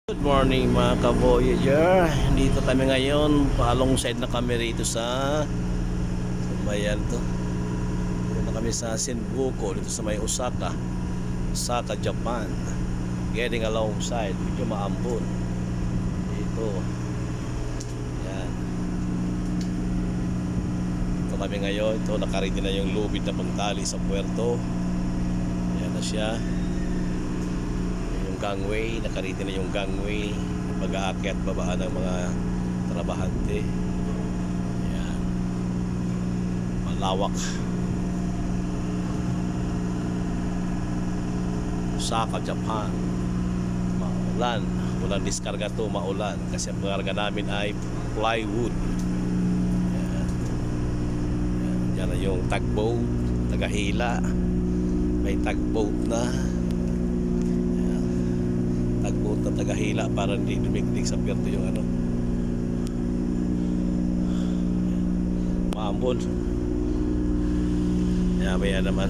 Good morning mga ka-Voyager. Dito kami ngayon, alongside na kami rito sa bayan to. Dito na kami sa Sengoku, dito sa may Osaka, Japan. Getting alongside, medyo maambon dito. Yan. Ito kami ngayon. Ito nakaready na yung lubid na pagtali sa puerto. Yan na siya. Gangway, nakarito na yung gangway, pag-aakyat babaan ng mga trabahante. Ayan, malawak. Osaka, Japan. Maulan, walang diskarga to, maulan kasi ang karga namin ay plywood. Ayan. Ayan. Yan na yung tugboat, tagahila, may tugboat na tagboat na tagahila para hindi dumigdig sa puerto yung ano, maambon. Maya naman